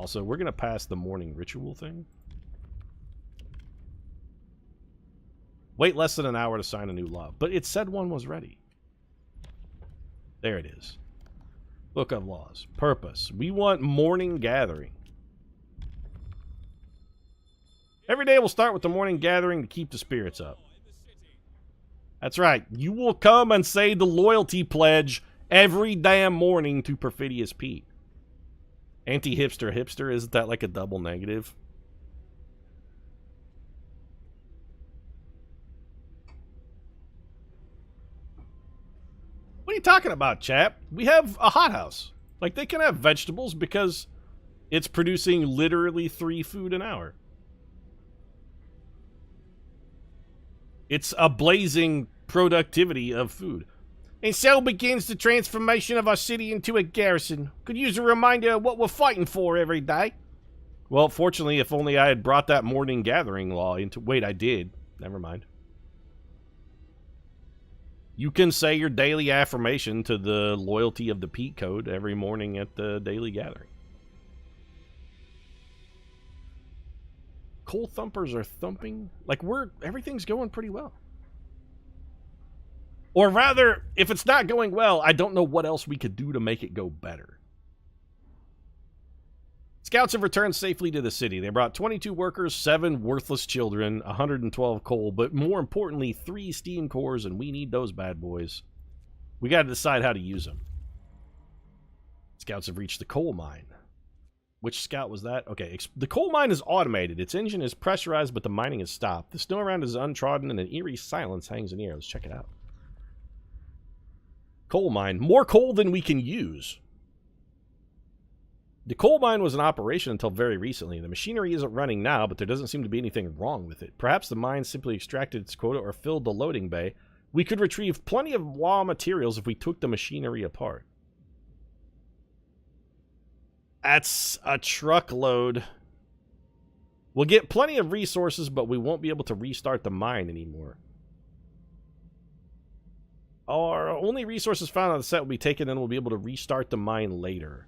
Also, we're going to pass the morning ritual thing. Wait less than an hour to sign a new law. But it said one was ready. There it is. Book of Laws. Purpose. We want morning gathering. Every day we'll start with the morning gathering to keep the spirits up. That's right. You will come and say the loyalty pledge every damn morning to Perfidious Pete. Anti-hipster hipster, isn't that like a double negative? What are you talking about, chap? We have a hothouse. Like, they can have vegetables because it's producing literally 3 food an hour. It's a blazing productivity of food. And so begins the transformation of our city into a garrison. Could use a reminder of what we're fighting for every day. Well, fortunately, if only I had brought that morning gathering law into... Wait, I did. Never mind. You can say your daily affirmation to the loyalty of the Pete Code every morning at the daily gathering. Coal thumpers are thumping. Like, everything's going pretty well. Or rather, if it's not going well, I don't know what else we could do to make it go better. Scouts have returned safely to the city. They brought 22 workers, 7 worthless children, 112 coal, but more importantly, 3 steam cores, and we need those bad boys. We got to decide how to use them. Scouts have reached the coal mine. Which scout was that? Okay, the coal mine is automated. Its engine is pressurized, but the mining is stopped. The snow around is untrodden, and an eerie silence hangs in the air. Let's check it out. Coal mine. More coal than we can use. The coal mine was in operation until very recently. The machinery isn't running now, but there doesn't seem to be anything wrong with it. Perhaps the mine simply extracted its quota or filled the loading bay. We could retrieve plenty of raw materials if we took the machinery apart. That's a truckload. We'll get plenty of resources, but we won't be able to restart the mine anymore. Our only resources found on the set will be taken, and we'll be able to restart the mine later.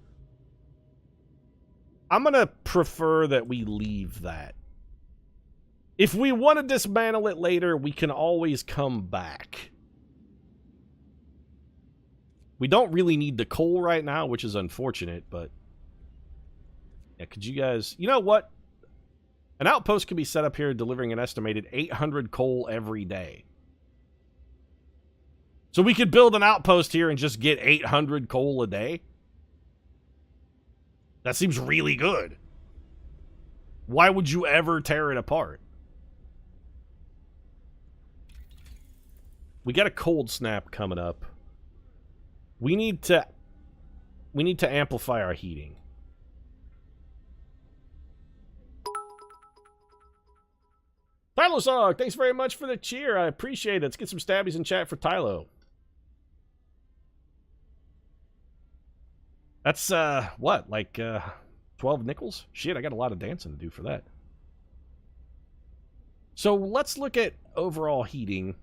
I'm going to prefer that we leave that. If we want to dismantle it later, we can always come back. We don't really need the coal right now, which is unfortunate, but... Yeah, could you guys... You know what? An outpost can be set up here delivering an estimated 800 coal every day. So we could build an outpost here and just get 800 coal a day? That seems really good. Why would you ever tear it apart? We got a cold snap coming up. We need to amplify our heating. Tylo Sog, thanks very much for the cheer. I appreciate it. Let's get some stabbies in chat for Tylo. That's, what, like, 12 nickels? Shit, I got a lot of dancing to do for that. So let's look at overall heating.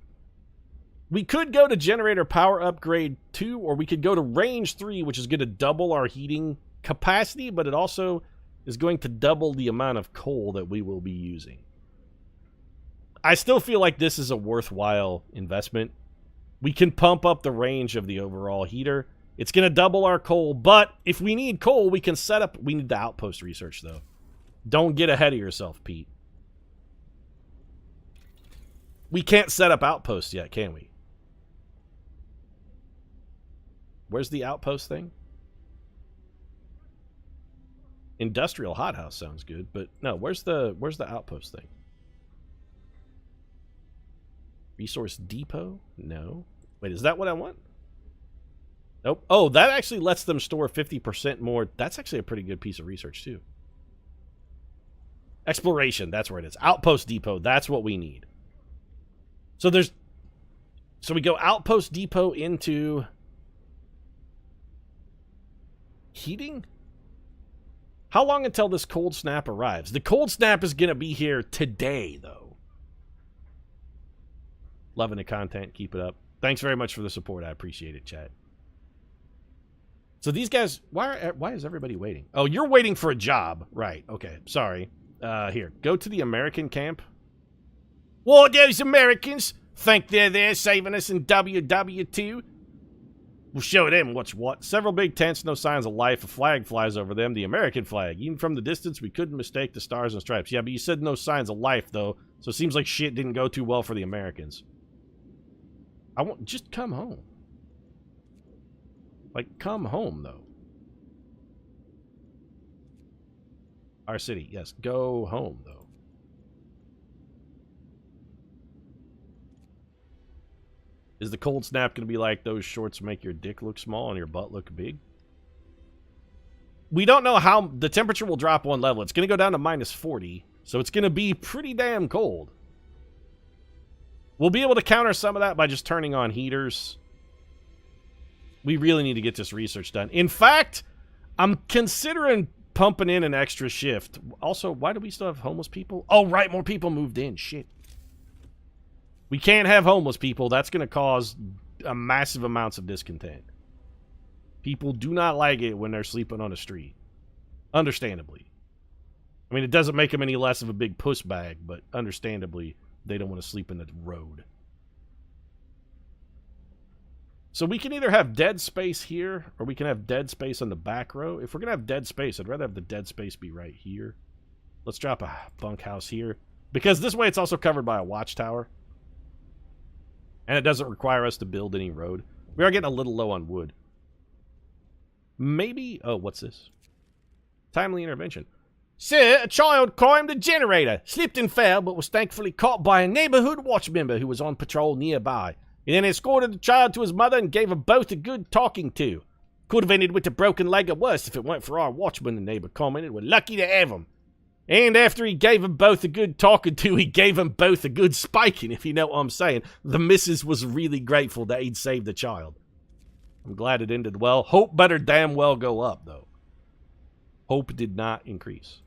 We could go to generator power upgrade 2, or we could go to range 3, which is going to double our heating capacity, but it also is going to double the amount of coal that we will be using. I still feel like this is a worthwhile investment. We can pump up the range of the overall heater. It's going to double our coal, but if we need coal, we can set up... We need the outpost research, though. Don't get ahead of yourself, Pete. We can't set up outposts yet, can we? Where's the outpost thing? Industrial hothouse sounds good, but no, where's the outpost thing? Resource depot? No. Wait, is that what I want? Nope. Oh, that actually lets them store 50% more. That's actually a pretty good piece of research, too. Exploration, that's where it is. Outpost depot, that's what we need. So there's... So we go outpost depot into... heating? How long until this cold snap arrives? The cold snap is going to be here today, though. Loving the content. Keep it up. Thanks very much for the support. I appreciate it, chat. So these guys, why is everybody waiting? Oh, you're waiting for a job. Right, okay, sorry. Here, go to the American camp. What, those Americans? Think they're there saving us in WW2? We'll show them what's what. Several big tents, no signs of life. A flag flies over them, the American flag. Even from the distance, we couldn't mistake the stars and stripes. Yeah, but you said no signs of life, though, so it seems like shit didn't go too well for the Americans. Just come home. Like, come home, though. Our city, yes. Go home, though. Is the cold snap going to be like those shorts make your dick look small and your butt look big? We don't know how the temperature will drop one level. It's going to go down to minus 40, so it's going to be pretty damn cold. We'll be able to counter some of that by just turning on heaters. We really need to get this research done. In fact, I'm considering pumping in an extra shift. Also, why do we still have homeless people? Oh, right, more people moved in. Shit. We can't have homeless people. That's going to cause massive amounts of discontent. People do not like it when they're sleeping on the street. Understandably. I mean, it doesn't make them any less of a big puss bag, but understandably, they don't want to sleep in the road. So we can either have dead space here, or we can have dead space on the back row. If we're going to have dead space, I'd rather have the dead space be right here. Let's drop a bunkhouse here. Because this way it's also covered by a watchtower. And it doesn't require us to build any road. We are getting a little low on wood. Maybe... Oh, what's this? Timely intervention. Sir, a child climbed a generator, slipped and fell, but was thankfully caught by a neighborhood watch member who was on patrol nearby. He then escorted the child to his mother and gave them both a good talking to. Could have ended with a broken leg or worse if it weren't for our watchman, the neighbor commented. We're lucky to have him. And after he gave them both a good talking to, he gave them both a good spiking, if you know what I'm saying. The missus was really grateful that he'd saved the child. I'm glad it ended well. Hope better damn well go up, though. Hope did not increase.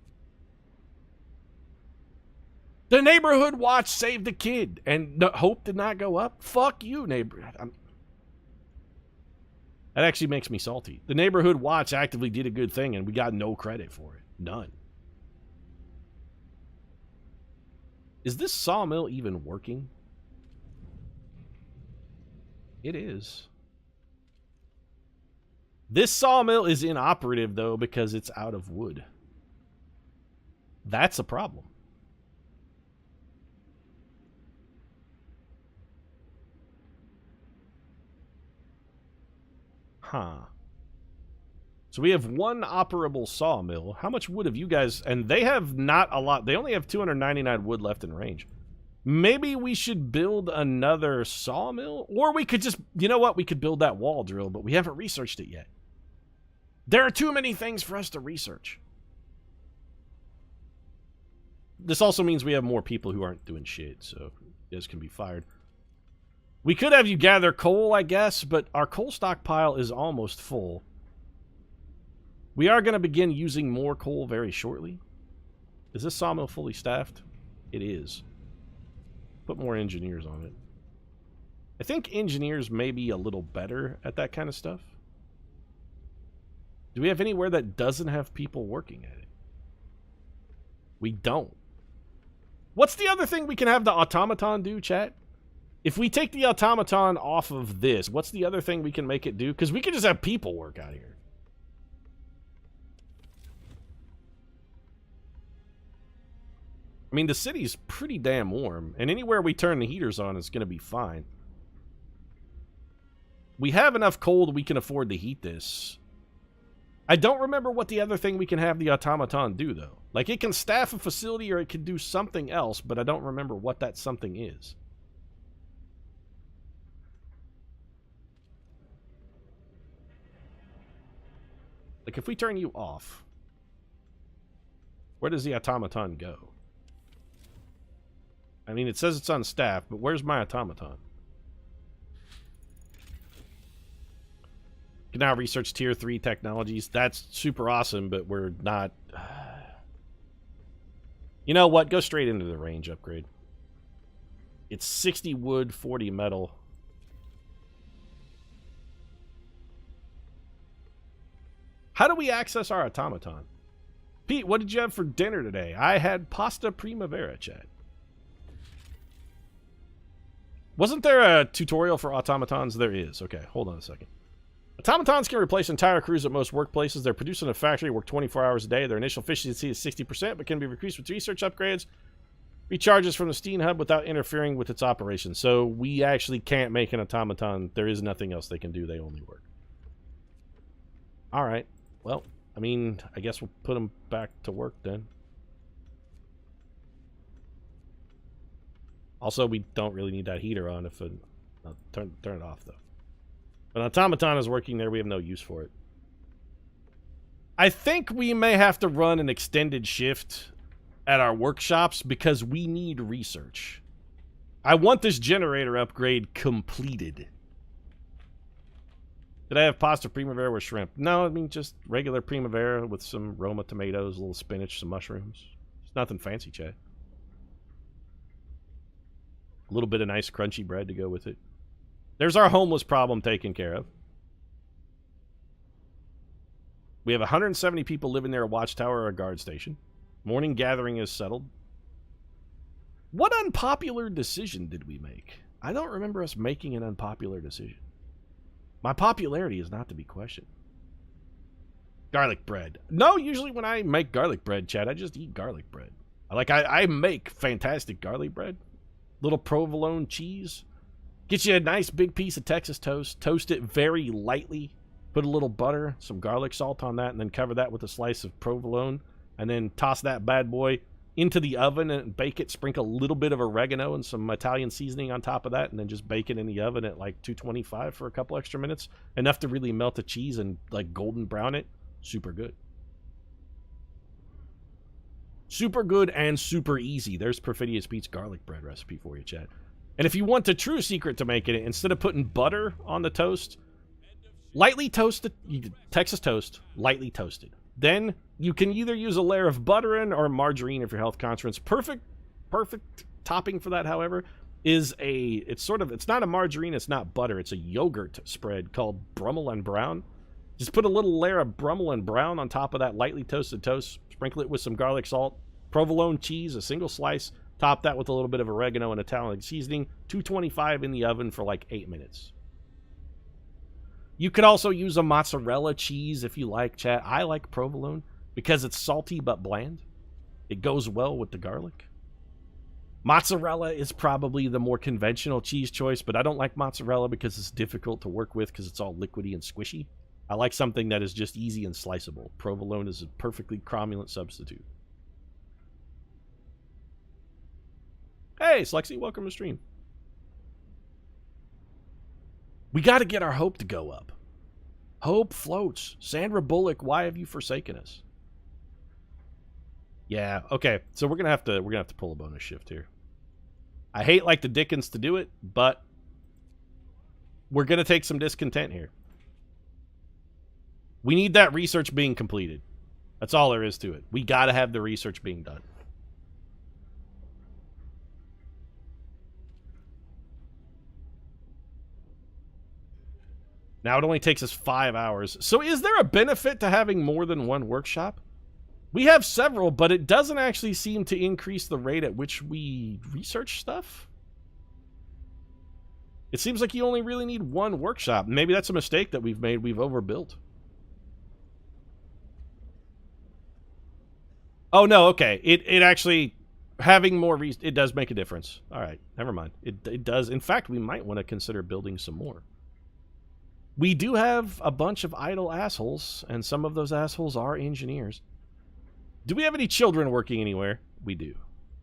The neighborhood watch saved the kid, and hope did not go up? Fuck you, neighbor. That actually makes me salty. The neighborhood watch actively did a good thing, and we got no credit for it. None. Is this sawmill even working? It is. This sawmill is inoperative, though, because it's out of wood. That's a problem. Huh. So we have one operable sawmill. How much wood have you guys... And they have not a lot. They only have 299 wood left in range. Maybe we should build another sawmill? Or we could just... You know what? We could build that wall drill, but we haven't researched it yet. There are too many things for us to research. This also means we have more people who aren't doing shit, so you guys can be fired. We could have you gather coal, I guess, but our coal stockpile is almost full. We are going to begin using more coal very shortly. Is this sawmill fully staffed? It is. Put more engineers on it. I think engineers may be a little better at that kind of stuff. Do we have anywhere that doesn't have people working at it? We don't. What's the other thing we can have the automaton do, chat? If we take the automaton off of this, what's the other thing we can make it do? Because we could just have people work out here. I mean, the city's pretty damn warm, and anywhere we turn the heaters on is going to be fine. We have enough coal that we can afford to heat this. I don't remember what the other thing we can have the automaton do, though. Like, it can staff a facility or it can do something else, but I don't remember what that something is. Like, if we turn you off, where does the automaton go? I mean, it says it's on staff, but where's my automaton? You can now research tier 3 technologies. That's super awesome, but we're not... You know what? Go straight into the range upgrade. It's 60 wood, 40 metal. How do we access our automaton? Pete, what did you have for dinner today? I had pasta primavera, chat. Wasn't there a tutorial for automatons? There is. Okay, hold on a second. Automatons can replace entire crews at most workplaces. They're produced in a factory, work 24 hours a day. Their initial efficiency is 60%, but can be increased with research upgrades. Recharges from the Steam Hub without interfering with its operation. So we actually can't make an automaton. There is nothing else they can do. They only work. Alright. Well, I mean, I guess we'll put them back to work then. Also, we don't really need that heater on if it... turn it off, though. When an automaton is working there, we have no use for it. I think we may have to run an extended shift at our workshops because we need research. I want this generator upgrade completed. Did I have pasta primavera with shrimp? No, I mean just regular primavera with some Roma tomatoes, a little spinach, some mushrooms. It's nothing fancy, Chad. A little bit of nice crunchy bread to go with it. There's our homeless problem taken care of. We have 170 people living near a watchtower or a guard station. Morning gathering is settled. What unpopular decision did we make? I don't remember us making an unpopular decision. My popularity is not to be questioned. Garlic bread. No, usually when I make garlic bread, Chad, I just eat garlic bread. I make fantastic garlic bread. Little provolone cheese. Get you a nice big piece of Texas toast. Toast it very lightly. Put a little butter, some garlic salt on that, and then cover that with a slice of provolone. And then toss that bad boy into the oven and bake it. Sprinkle a little bit of oregano and some Italian seasoning on top of that. And then just bake it in the oven at like 225 for a couple extra minutes. Enough to really melt the cheese and like golden brown it. Super good. Super good and super easy. There's Perfidious Pete's garlic bread recipe for you, chat. And if you want the true secret to making it, instead of putting butter on the toast, lightly toasted, Texas toast, lightly toasted. Then you can either use a layer of butter in or margarine if you're health conscious. Perfect topping for that, however, is it's not a margarine, it's not butter, it's a yogurt spread called Brummel and Brown. Just put a little layer of Brummel and Brown on top of that lightly toasted toast. Sprinkle it with some garlic salt, provolone cheese, a single slice. Top that with a little bit of oregano and Italian seasoning. 225 in the oven for like 8 minutes. You could also use a mozzarella cheese if you like, chat. I like provolone because it's salty but bland. It goes well with the garlic. Mozzarella is probably the more conventional cheese choice, but I don't like mozzarella because it's difficult to work with because it's all liquidy and squishy. I like something that is just easy and sliceable. Provolone is a perfectly cromulent substitute. Hey, Slexy, welcome to stream. We got to get our hope to go up. Hope floats. Sandra Bullock, why have you forsaken us? Yeah, okay. So we're gonna have to pull a bonus shift here. I hate like the Dickens to do it, but we're gonna take some discontent here. We need that research being completed. That's all there is to it. We gotta have the research being done. Now it only takes us 5 hours. So is there a benefit to having more than one workshop? We have several, but it doesn't actually seem to increase the rate at which we research stuff. It seems like you only really need one workshop. Maybe that's a mistake that we've made. We've overbuilt. Oh, no, okay. It actually, having more, it does make a difference. All right, never mind. It does. In fact, we might want to consider building some more. We do have a bunch of idle assholes, and some of those assholes are engineers. Do we have any children working anywhere? We do.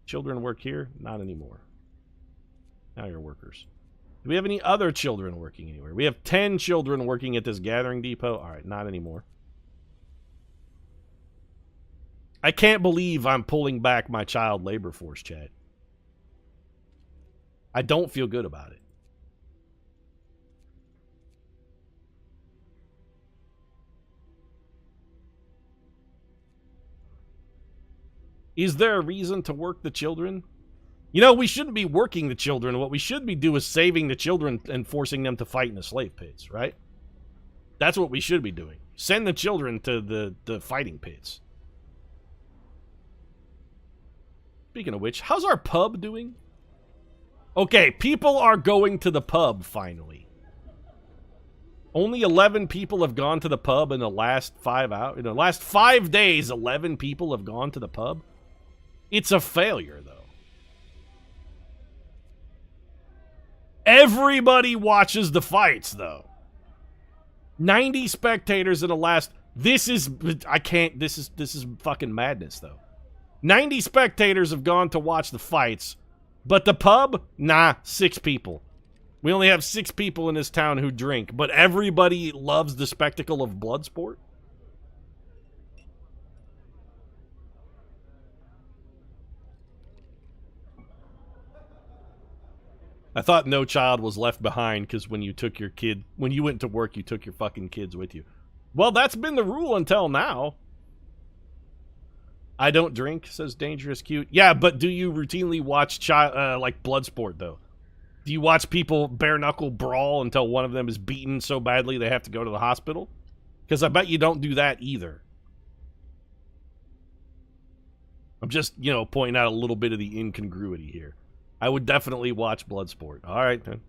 Children work here? Not anymore. Now you're workers. Do we have any other children working anywhere? We have 10 children working at this gathering depot. All right, not anymore. I can't believe I'm pulling back my child labor force, chat. I don't feel good about it. Is there a reason to work the children? You know, we shouldn't be working the children. What we should be doing is saving the children and forcing them to fight in the slave pits, right? That's what we should be doing. Send the children to the fighting pits. Speaking of which, how's our pub doing? Okay, people are going to the pub, finally. Only 11 people have gone to the pub in the last 5 hours. In the last 5 days, 11 people have gone to the pub. It's a failure, though. Everybody watches the fights, though. 90 spectators in the last... This is fucking madness, though. 90 spectators have gone to watch the fights, but the pub? Nah, 6 people. We only have 6 people in this town who drink, but everybody loves the spectacle of blood sport. I thought no child was left behind because when you went to work, you took your fucking kids with you. Well, that's been the rule until now. I don't drink, says Dangerous Cute. Yeah, but do you routinely watch like blood sport, though? Do you watch people bare-knuckle brawl until one of them is beaten so badly they have to go to the hospital? Because I bet you don't do that either. I'm just, pointing out a little bit of the incongruity here. I would definitely watch blood sport. All right, then.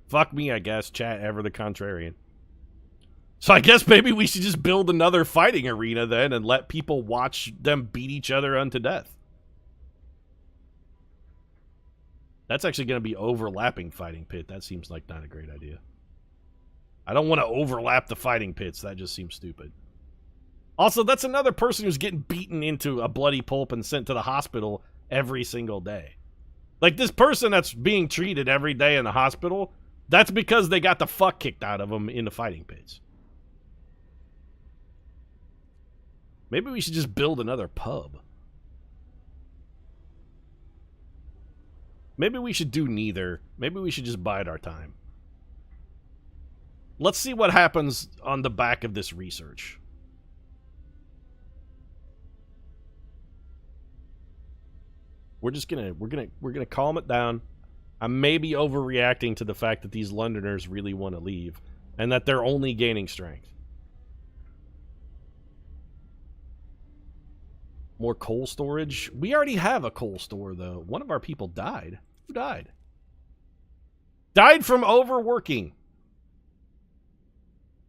Fuck me, I guess. Chat ever the contrarian. So I guess maybe we should just build another fighting arena then and let people watch them beat each other unto death. That's actually going to be overlapping fighting pit. That seems like not a great idea. I don't want to overlap the fighting pits. That just seems stupid. Also, that's another person who's getting beaten into a bloody pulp and sent to the hospital every single day. Like, this person that's being treated every day in the hospital, that's because they got the fuck kicked out of them in the fighting pits. Maybe we should just build another pub. Maybe we should do neither. Maybe we should just bide our time. Let's see what happens on the back of this research. We're gonna calm it down. I may be overreacting to the fact that these Londoners really want to leave and that they're only gaining strength. More coal storage. We already have a coal store, though. One of our people died. Who died? Died from overworking.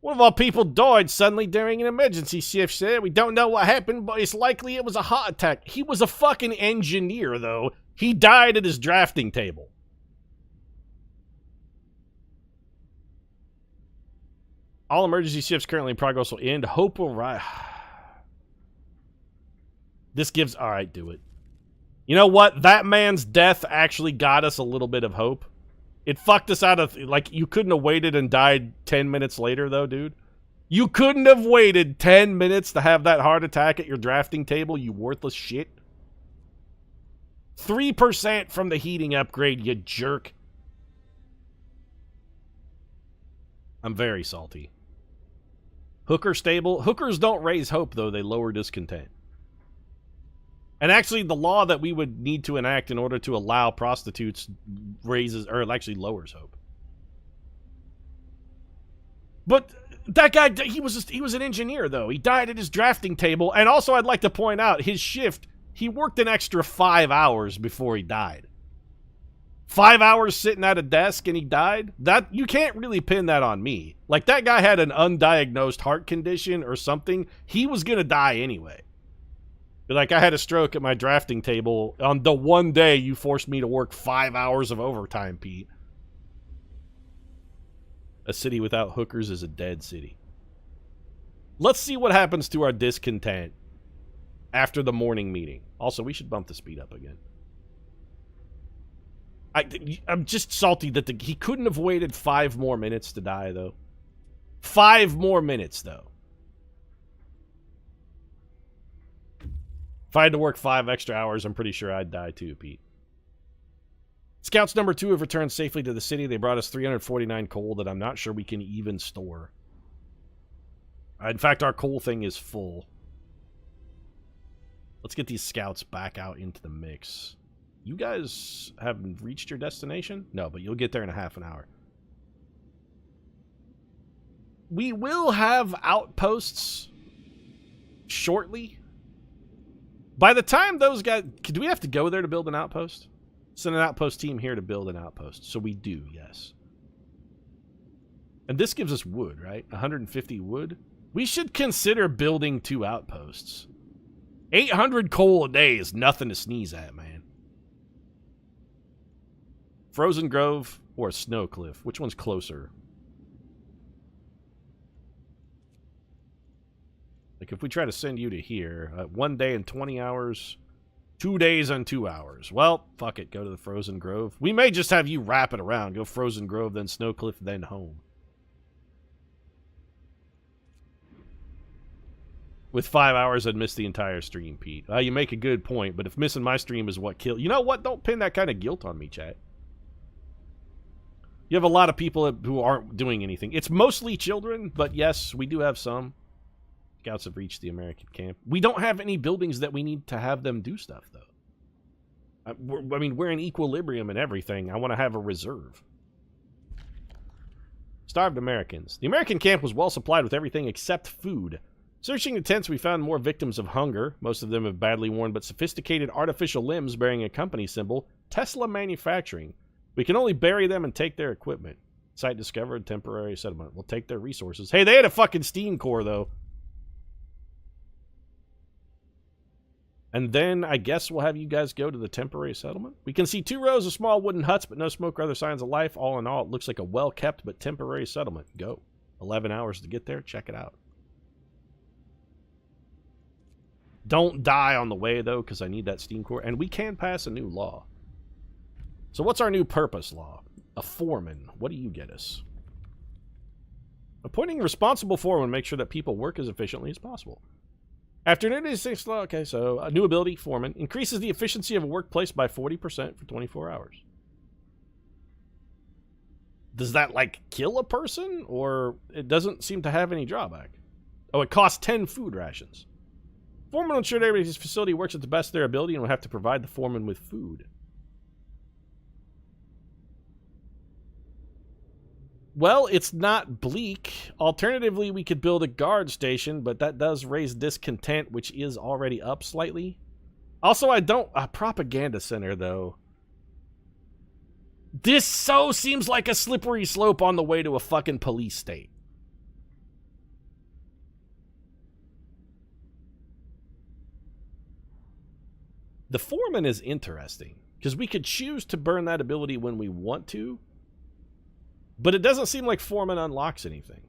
One of our people died suddenly during an emergency shift, sir. We don't know what happened, but it's likely it was a heart attack. He was a fucking engineer, though. He died at his drafting table. All emergency shifts currently in progress will end. Hope will rise. This gives... Alright, do it. You know what? That man's death actually got us a little bit of hope. It fucked us out of... Like, you couldn't have waited and died 10 minutes later, though, dude. You couldn't have waited 10 minutes to have that heart attack at your drafting table, you worthless shit. 3% from the heating upgrade, you jerk. I'm very salty. Hooker stable. Hookers don't raise hope, though. They lower discontent. And actually, the law that we would need to enact in order to allow prostitutes raises, or actually lowers hope. But that guy, he was an engineer, though. He died at his drafting table. And also, I'd like to point out, his shift, he worked an extra 5 hours before he died. 5 hours sitting at a desk and he died? That, you can't really pin that on me. Like, that guy had an undiagnosed heart condition or something. He was gonna die anyway. Like, I had a stroke at my drafting table on the one day you forced me to work 5 hours of overtime, Pete. A city without hookers is a dead city. Let's see what happens to our discontent after the morning meeting. Also, we should bump the speed up again. I'm just salty that he couldn't have waited 5 more minutes to die, though. 5 more minutes, though. If I had to work 5 extra hours, I'm pretty sure I'd die too, Pete. Scouts number 2 have returned safely to the city. They brought us 349 coal that I'm not sure we can even store. In fact, our coal thing is full. Let's get these scouts back out into the mix. You guys haven't reached your destination? No, but you'll get there in a half an hour. We will have outposts shortly. By the time those guys... Do we have to go there to build an outpost? Send an outpost team here to build an outpost. So we do, yes. And this gives us wood, right? 150 wood. We should consider building 2 outposts. 800 coal a day is nothing to sneeze at, man. Frozen Grove or Snow Cliff? Which one's closer? Like, if we try to send you to here, 1 day and 20 hours, 2 days and 2 hours. Well, fuck it, go to the Frozen Grove. We may just have you wrap it around. Go Frozen Grove, then Snow Cliff, then home. With 5 hours, I'd miss the entire stream, Pete. You make a good point, but if missing my stream is what killed... You know what? Don't pin that kind of guilt on me, chat. You have a lot of people who aren't doing anything. It's mostly children, but yes, we do have some. Scouts have reached the American camp. We don't have any buildings that we need to have them do stuff, though. I mean, we're in equilibrium and everything. I want to have a reserve. Starved Americans. The American camp was well supplied with everything except food. Searching the tents, we found more victims of hunger. Most of them have badly worn but sophisticated artificial limbs bearing a company symbol, Tesla Manufacturing. We can only bury them and take their equipment. Site discovered, temporary settlement. We'll take their resources. Hey, they had a fucking steam core, though. And then, I guess we'll have you guys go to the temporary settlement. We can see 2 rows of small wooden huts, but no smoke or other signs of life. All in all, it looks like a well-kept but temporary settlement. Go. 11 hours to get there. Check it out. Don't die on the way, though, because I need that steam core. And we can pass a new law. So what's our new purpose law? A foreman. What do you get us? Appointing a responsible foreman to make sure that people work as efficiently as possible. After an 86 law, okay, so a new ability, foreman, increases the efficiency of a workplace by 40% for 24 hours. Does that, like, kill a person? Or it doesn't seem to have any drawback? Oh, it costs 10 food rations. Foreman will ensure that everybody's facility works at the best of their ability and will have to provide the foreman with food. Well, it's not bleak. Alternatively, we could build a guard station, but that does raise discontent, which is already up slightly. Also, I don't... A propaganda center, though. This so seems like a slippery slope on the way to a fucking police state. The foreman is interesting, because we could choose to burn that ability when we want to, but it doesn't seem like foreman unlocks anything.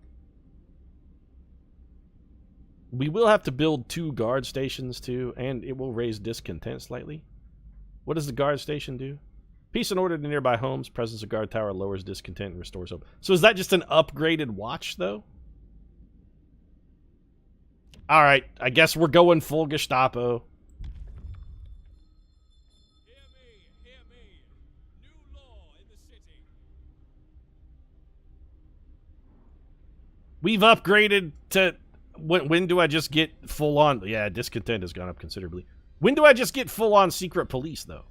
We will have to build 2 guard stations, too, and it will raise discontent slightly. What does the guard station do? Peace and order to nearby homes. Presence of guard tower lowers discontent and restores hope. So is that just an upgraded watch, though? Alright, I guess we're going full Gestapo. We've upgraded to... When do I just get full-on... Yeah, discontent has gone up considerably. When do I just get full-on secret police, though?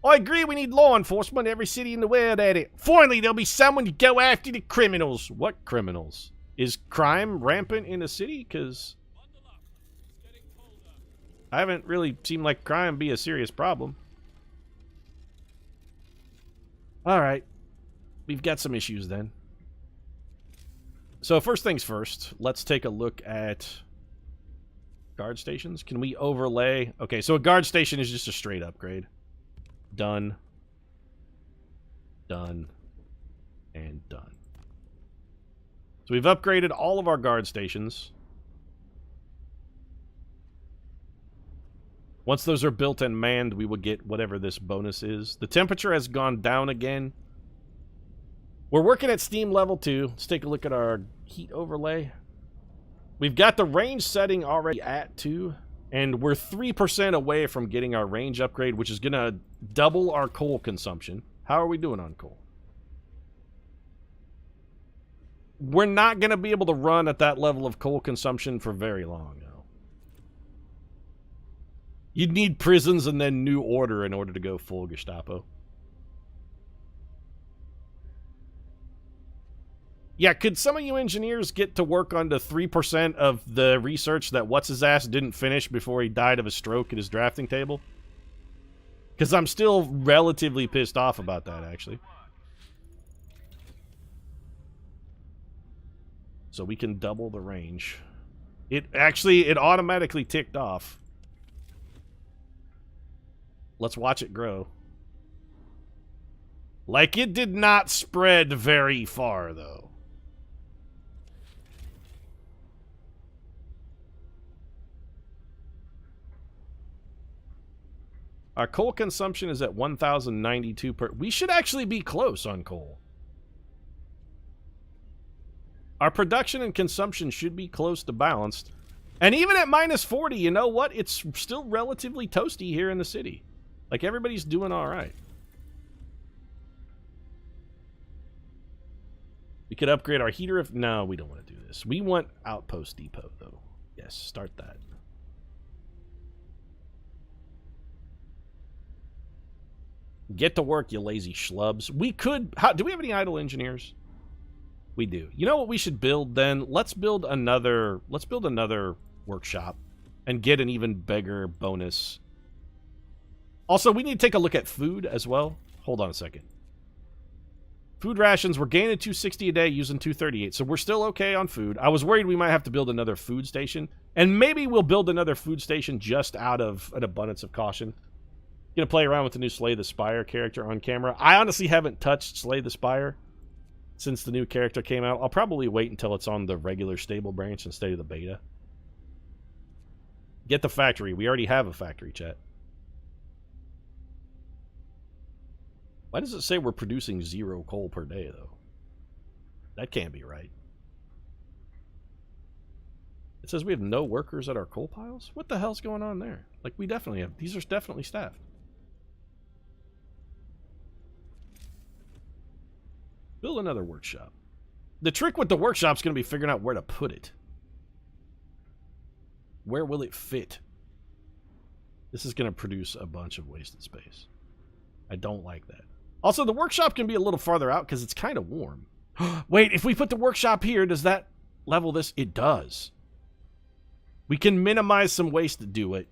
I agree we need law enforcement in every city in the world at it. Finally, there'll be someone to go after the criminals. What criminals? Is crime rampant in the city? Because... I haven't really seen like crime be a serious problem. Alright. We've got some issues, then. So first things first, let's take a look at guard stations. Can we overlay? Okay, so a guard station is just a straight upgrade. Done. Done. And done. So we've upgraded all of our guard stations. Once those are built and manned, we will get whatever this bonus is. The temperature has gone down again. We're working at Steam level 2. Let's take a look at our heat overlay. We've got the range setting already at 2, and we're 3% away from getting our range upgrade, which is going to double our coal consumption. How are we doing on coal? We're not going to be able to run at that level of coal consumption for very long, though. You'd need prisons and then New Order in order to go full Gestapo. Yeah, could some of you engineers get to work on the 3% of the research that what's-his-ass didn't finish before he died of a stroke at his drafting table? Because I'm still relatively pissed off about that, actually. So we can double the range. It automatically ticked off. Let's watch it grow. Like, it did not spread very far, though. Our coal consumption is at 1,092 per... We should actually be close on coal. Our production and consumption should be close to balanced. And even at minus 40, you know what? It's still relatively toasty here in the city. Like, everybody's doing all right. We could upgrade our heater if... No, we don't want to do this. We want Outpost Depot, though. Yes, start that. Get to work, you lazy schlubs. We could... do we have any idle engineers? We do. You know what we should build, then? Let's build another workshop and get an even bigger bonus. Also, we need to take a look at food as well. Hold on a second. Food rations, we're gaining 260 a day using 238, so we're still okay on food. I was worried we might have to build another food station, and maybe we'll build another food station just out of an abundance of caution. Gonna play around with the new Slay the Spire character on camera. I honestly haven't touched Slay the Spire since the new character came out. I'll probably wait until it's on the regular stable branch instead of the beta. Get the factory. We already have a factory, chat. Why does it say we're producing 0 coal per day, though? That can't be right. It says we have no workers at our coal piles? What the hell's going on there? Like, we definitely have... These are definitely staffed. Build another workshop. The trick with the workshop is going to be figuring out where to put it. Where will it fit? This is going to produce a bunch of wasted space. I don't like that. Also, the workshop can be a little farther out because it's kind of warm. Wait, if we put the workshop here, does that level this? It does. We can minimize some waste to do it.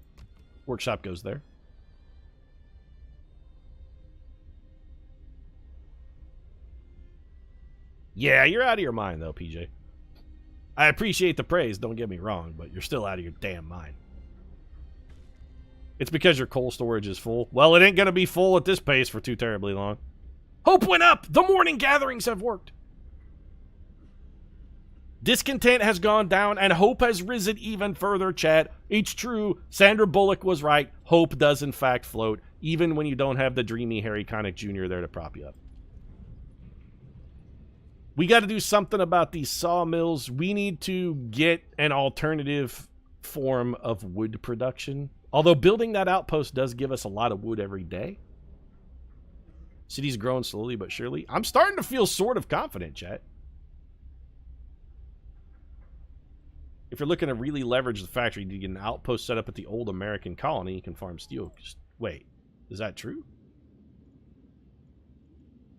Workshop goes there. Yeah, you're out of your mind, though, PJ. I appreciate the praise, don't get me wrong, but you're still out of your damn mind. It's because your coal storage is full. Well, it ain't going to be full at this pace for too terribly long. Hope went up! The morning gatherings have worked! Discontent has gone down, and hope has risen even further, chat. It's true. Sandra Bullock was right. Hope does, in fact, float, even when you don't have the dreamy Harry Connick Jr. there to prop you up. We got to do something about these sawmills. We need to get an alternative form of wood production. Although building that outpost does give us a lot of wood every day. City's growing slowly but surely. I'm starting to feel sort of confident, chat. If you're looking to really leverage the factory to get an outpost set up at the old American colony, you can farm steel. Wait, is that true?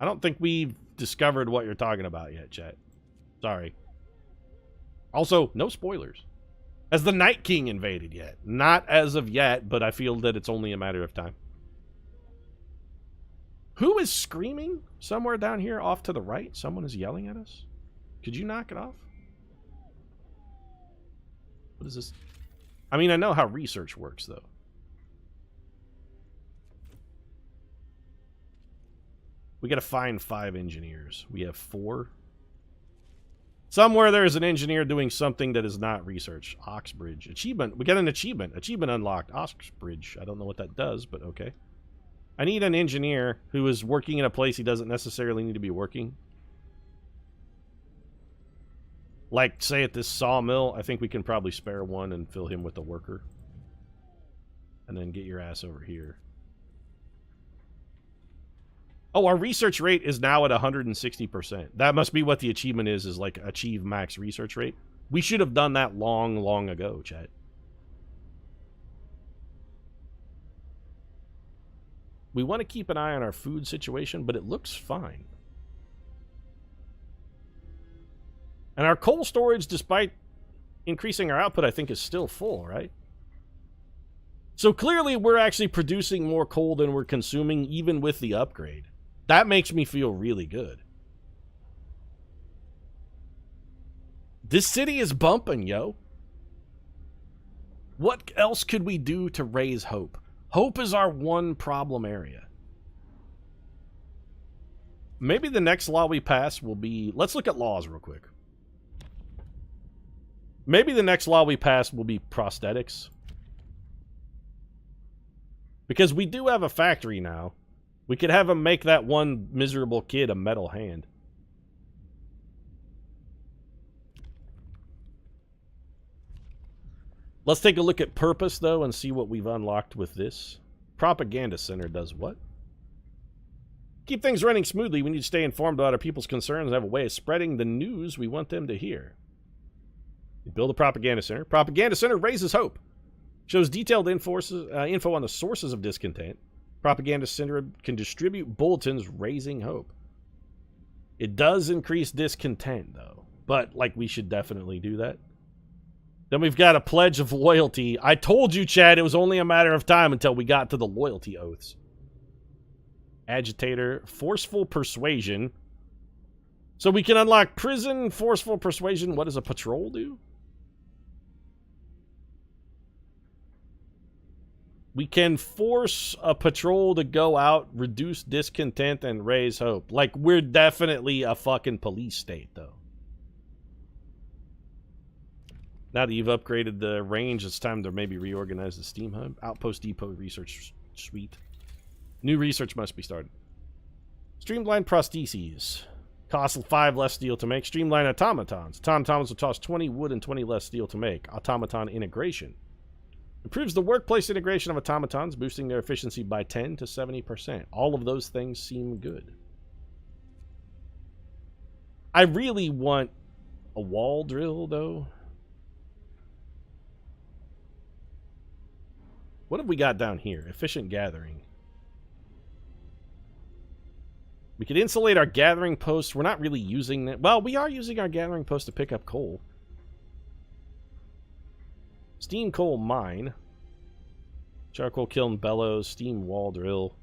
I don't think we've discovered what you're talking about yet, chat. Sorry. Also, no spoilers. Has the Night King invaded yet? Not as of yet, but I feel that it's only a matter of time. Who is screaming somewhere down here off to the right? Someone is yelling at us. Could you knock it off? What is this? I mean, I know how research works, though. We gotta find 5 engineers. We have 4. Somewhere there is an engineer doing something that is not research. Oxbridge. Achievement. We got an achievement. Achievement unlocked. Oxbridge. I don't know what that does, but okay. I need an engineer who is working in a place he doesn't necessarily need to be working. Like, say at this sawmill, I think we can probably spare one and fill him with a worker. And then get your ass over here. Oh, our research rate is now at 160%. That must be what the achievement is like achieve max research rate. We should have done that long, long ago, chat. We want to keep an eye on our food situation, but it looks fine. And our coal storage, despite increasing our output, I think is still full, right? So clearly we're actually producing more coal than we're consuming, even with the upgrade. That makes me feel really good. This city is bumping, yo. What else could we do to raise hope? Hope is our one problem area. Maybe the next law we pass will be... Let's look at laws real quick. Maybe the next law we pass will be prosthetics. Because we do have a factory now. We could have them make that one miserable kid a metal hand. Let's take a look at purpose, though, and see what we've unlocked with this. Propaganda Center does what? Keep things running smoothly. We need to stay informed about our people's concerns and have a way of spreading the news we want them to hear. Build a propaganda center. Propaganda Center raises hope. Shows detailed info on the sources of discontent. Propaganda Center can distribute bulletins raising hope. It does increase discontent, though. But, like, we should definitely do that. Then we've got a pledge of loyalty. I told you, Chad, it was only a matter of time until we got to the loyalty oaths. Agitator, forceful persuasion. So we can unlock prison, forceful persuasion. What does a patrol do? We can force a patrol to go out, reduce discontent, and raise hope. Like, we're definitely a fucking police state, though. Now that you've upgraded the range, it's time to maybe reorganize the Steam Hub. Outpost Depot Research Suite. New research must be started. Streamlined prostheses. Costs 5 less steel to make. Streamlined automatons. Automatons will cost 20 wood and 20 less steel to make. Automaton integration. Improves the workplace integration of automatons, boosting their efficiency by 10 to 70%. All of those things seem good. I really want a wall drill, though. What have we got down here? Efficient gathering. We could insulate our gathering posts. We're not really using that. Well, we are using our gathering post to pick up coal. Steam coal mine. Charcoal kiln bellows. Steam wall drill.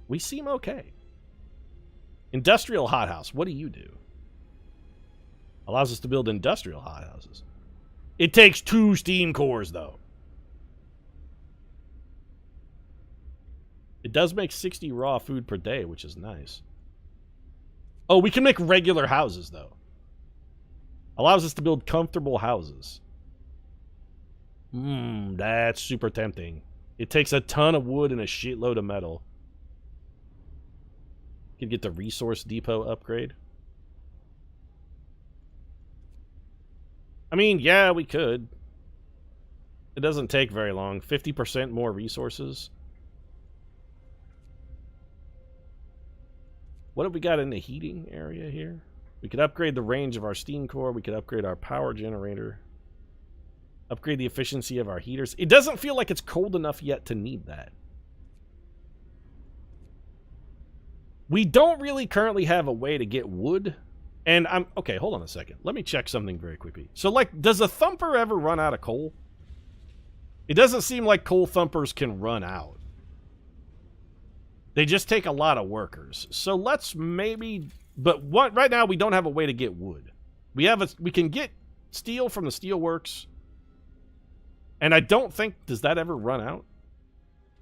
We seem okay. Industrial hothouse. What do you do? Allows us to build industrial hothouses. It takes 2 steam cores, though. It does make 60 raw food per day, which is nice. Oh, we can make regular houses, though. Allows us to build comfortable houses. That's super tempting. It takes a ton of wood and a shitload of metal. Could get the resource depot upgrade. I mean, yeah, we could. It doesn't take very long. 50% more resources. What have we got in the heating area here? We could upgrade the range of our steam core. We could upgrade our power generator. Upgrade the efficiency of our heaters. It doesn't feel like it's cold enough yet to need that. We don't really currently have a way to get wood. And okay, hold on a second. Let me check something very quickly. So, like, does a thumper ever run out of coal? It doesn't seem like coal thumpers can run out. They just take a lot of workers. So let's maybe... But right now, we don't have a way to get wood. We can get steel from the steelworks. And I don't think... Does that ever run out?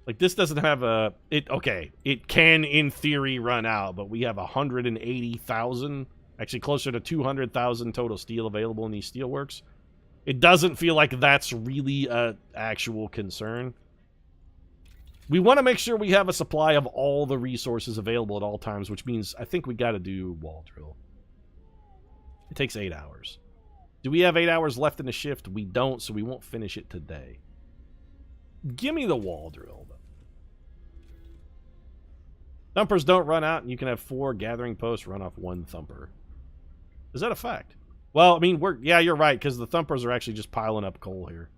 Like, this doesn't have a... Okay, it can, in theory, run out. But we have 180,000... Actually, closer to 200,000 total steel available in these steelworks. It doesn't feel like that's really an actual concern. We want to make sure we have a supply of all the resources available at all times, which means I think we got to do wall drill. It takes 8 hours. Do we have 8 hours left in the shift? We don't, so we won't finish it today. Give me the wall drill, though. Thumpers don't run out, and you can have 4 gathering posts run off 1 thumper. Is that a fact? Well, I mean, yeah, you're right, because the thumpers are actually just piling up coal here.